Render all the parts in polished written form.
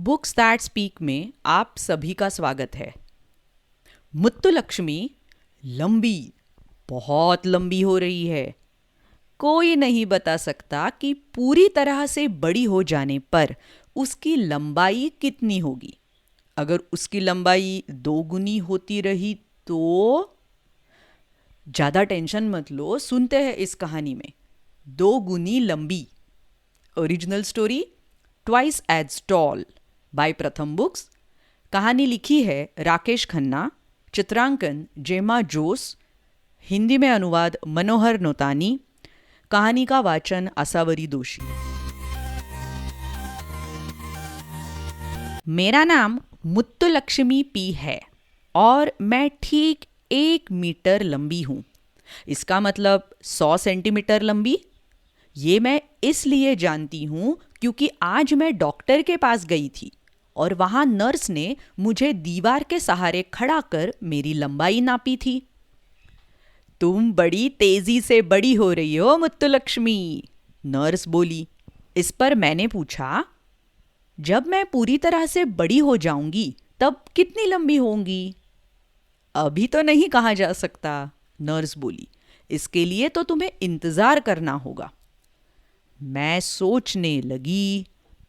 Books that speak में आप सभी का स्वागत है। मुत्तुलक्ष्मी लंबी, बहुत लंबी हो रही है। कोई नहीं बता सकता कि पूरी तरह से बड़ी हो जाने पर उसकी लंबाई कितनी होगी। अगर उसकी लंबाई 2 गुनी होती रही तो? ज़्यादा टेंशन मत लो, सुनते हैं इस कहानी में 2 गुनी लंबी। Original story twice as tall by Pratham books. कहानी लिखी है राकेश खन्ना, चित्रांकन जेमा जोस, हिंदी में अनुवाद मनोहर नोतानी। कहानी का वाचन आसावरी दोषी। मेरा नाम मुत्तुलक्ष्मी पी है और मैं ठीक 1 मीटर लंबी हूँ। इसका मतलब 100 सेंटीमीटर लंबी। ये मैं इसलिए जानती हूँ क्योंकि आज मैं डॉक्टर के पास गई थी और वहाँ नर्स ने मुझे दीवार के सहारे खड़ा कर मेरी लंबाई नापी थी। तुम बड़ी तेजी से बड़ी हो रही हो मुत्तुलक्ष्मी, नर्स बोली। इस पर मैंने पूछा, जब मैं पूरी तरह से बड़ी हो जाऊंगी तब कितनी लंबी होंगी? अभी तो नहीं कहा जा सकता, नर्स बोली। इसके लिए तो तुम्हें इंतजार करना होगा। मैं सोचने लगी,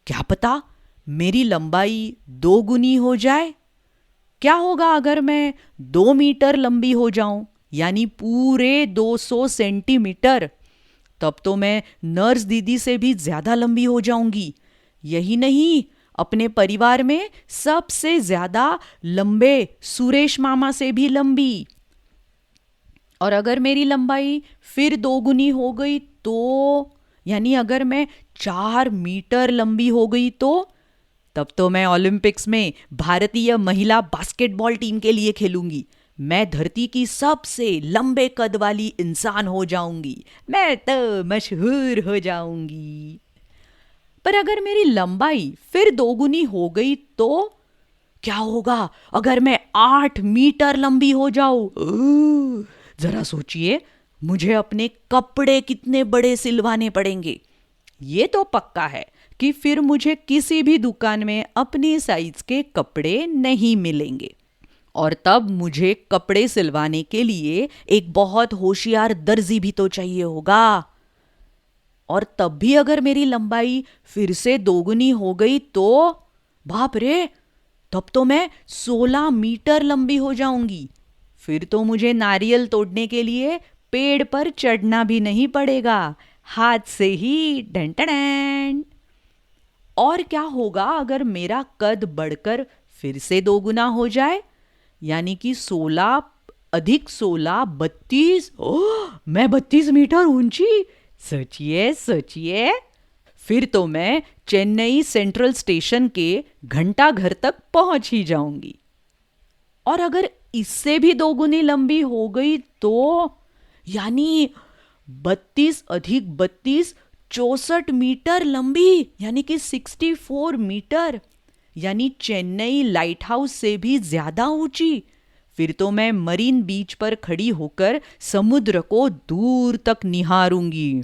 क्या पता मेरी लंबाई 2 गुनी हो जाए। क्या होगा अगर मैं 2 मीटर लंबी हो जाऊं, यानी पूरे 200 सेंटीमीटर? तब तो मैं नर्स दीदी से भी ज्यादा लंबी हो जाऊंगी। यही नहीं, अपने परिवार में सबसे ज्यादा लंबे सुरेश मामा से भी लंबी। और अगर मेरी लंबाई फिर 2 गुनी हो गई तो, यानी अगर मैं 4 मीटर लंबी हो गई तो? तब तो मैं ओलंपिक्स में भारतीय महिला बास्केटबॉल टीम के लिए खेलूंगी। मैं धरती की सबसे लंबे कद वाली इंसान हो जाऊंगी। मैं तो मशहूर हो जाऊंगी। पर अगर मेरी लंबाई फिर 2 गुनी हो गई तो? क्या होगा अगर मैं 8 मीटर लंबी हो जाऊं? जरा सोचिए, मुझे अपने कपड़े कितने बड़े सिलवाने पड़ेंगे। ये तो पक्का है कि फिर मुझे किसी भी दुकान में अपनी साइज के कपड़े नहीं मिलेंगे। और तब मुझे कपड़े सिलवाने के लिए एक बहुत होशियार दर्जी भी तो चाहिए होगा। और तब भी अगर मेरी लंबाई फिर से 2 गुनी हो गई तो? बाप रे, तब तो मैं 16 मीटर लंबी हो जाऊंगी। फिर तो मुझे नारियल तोड़ने के लिए पेड़ पर चढ़ना भी नहीं पड़ेगा, हाथ से ही। Done done done. और क्या होगा अगर मेरा कद बढ़कर फिर से 2 गुना हो जाए, यानी कि 16 अधिक 16 32। ओह, मैं 32 मीटर ऊंची। सोचिए सोचिए, फिर तो मैं चेन्नई सेंट्रल स्टेशन के घंटा घर तक पहुंच ही जाऊंगी। और अगर इससे भी 2 गुनी लंबी हो गई तो, यानी 32 अधिक 32 64 मीटर लंबी, यानी कि 64 मीटर, यानी चेन्नई लाइट हाउस से भी ज्यादा ऊंची। फिर तो मैं मरीन बीच पर खड़ी होकर समुद्र को दूर तक निहारूंगी।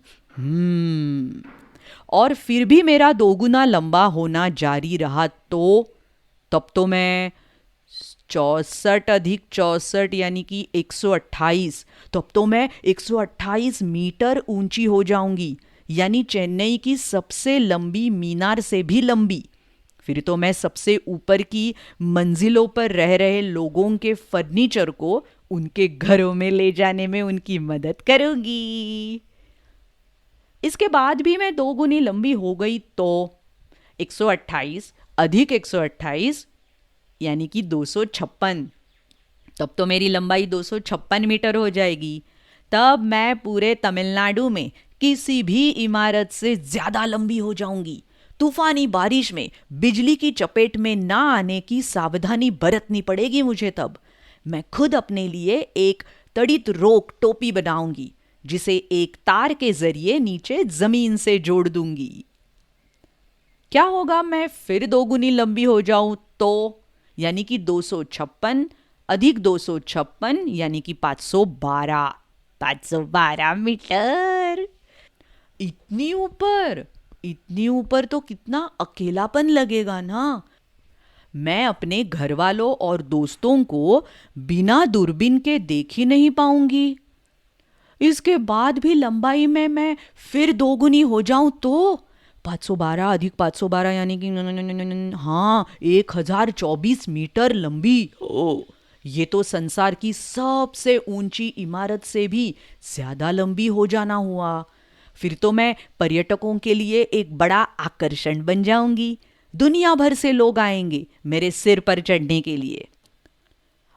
और फिर भी मेरा 2 गुना लंबा होना जारी रहा तो? तब तो मैं 64 अधिक 64, यानी कि 128। तब तो मैं 128 मीटर ऊंची हो जाऊंगी, यानी चेन्नई की सबसे लंबी मीनार से भी लंबी। फिर तो मैं सबसे ऊपर की मंजिलों पर रह रहे लोगों के फर्नीचर को उनके घरों में ले जाने में उनकी मदद करूंगी। इसके बाद भी मैं 2 गुनी लंबी हो गई तो? 128 अधिक 128, यानी कि 256। तब तो मेरी लंबाई 256 मीटर हो जाएगी। तब मैं पूरे तमिलनाडु में किसी भी इमारत से ज्यादा लंबी हो जाऊंगी। तूफानी बारिश में बिजली की चपेट में ना आने की सावधानी बरतनी पड़ेगी मुझे। तब मैं खुद अपने लिए एक तड़ित रोक टोपी बनाऊंगी, जिसे एक तार के जरिए नीचे जमीन से जोड़ दूंगी। क्या होगा मैं फिर 2 गुनी लंबी हो जाऊं तो? यानी कि 256 अधिक 256, यानी कि 512। 512 मीटर। इतनी ऊपर, इतनी ऊपर तो कितना अकेलापन लगेगा ना। मैं अपने घर वालों और दोस्तों को बिना दूरबीन के देख ही नहीं पाऊंगी। इसके बाद भी लंबाई में मैं फिर दोगुनी हो जाऊं तो 512 अधिक 512 यानी कि हाँ 1024 मीटर लंबी। ओ, ये तो संसार की सबसे ऊंची इमारत से भी ज्यादा लंबी हो जाना हुआ। फिर तो मैं पर्यटकों के लिए एक बड़ा आकर्षण बन जाऊंगी। दुनिया भर से लोग आएंगे मेरे सिर पर चढ़ने के लिए।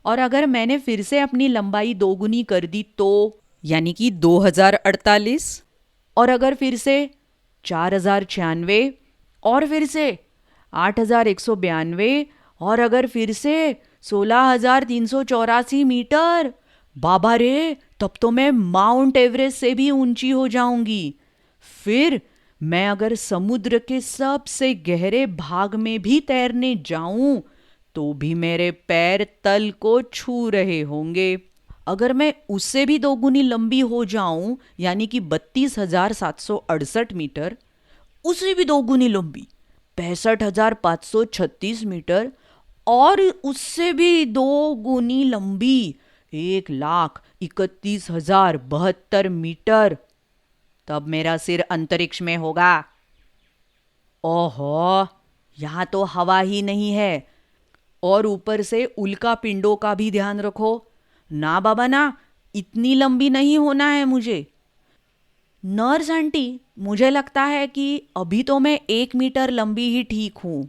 और अगर मैंने फिर से अपनी लंबाई दोगुनी कर दी तो यानी कि 2048, और अगर फिर से 4096, और फिर से 8192, और अगर फिर से 16384 मीटर, बाबा रे, तब तो मैं माउंट एवरेस्ट से भी ऊंची हो जाऊंगी। फिर मैं अगर समुद्र के सबसे गहरे भाग में भी तैरने जाऊं तो भी मेरे पैर तल को छू रहे होंगे। अगर मैं उससे भी दोगुनी लंबी हो जाऊं यानी कि 32,768 मीटर, उससे भी दोगुनी लंबी 65,536 मीटर, और उससे भी दो गुनी लंबी 1,31,072 मीटर, तब मेरा सिर अंतरिक्ष में होगा। ओहो, यहाँ तो हवा ही नहीं है। और ऊपर से उल्का पिंडों का भी ध्यान रखो। ना बाबा ना, इतनी लंबी नहीं होना है मुझे। नर्स आंटी, मुझे लगता है कि अभी तो मैं 1 मीटर लंबी ही ठीक हूं।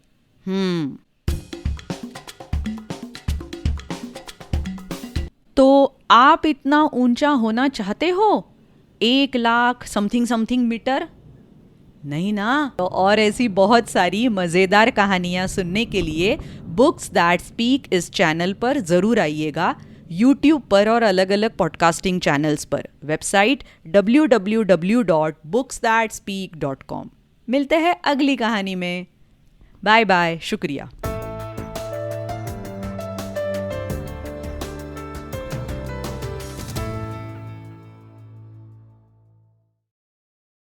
तो आप इतना ऊंचा होना चाहते हो? 1,00,000 समथिंग समथिंग मीटर? नहीं ना? तो और ऐसी बहुत सारी मज़ेदार कहानियाँ सुनने के लिए बुक्स दैट स्पीक इस चैनल पर ज़रूर आइएगा, यूट्यूब पर और अलग अलग पॉडकास्टिंग चैनल्स पर। Website www.booksthatspeak.com। मिलते हैं अगली कहानी में। बाय बाय, शुक्रिया।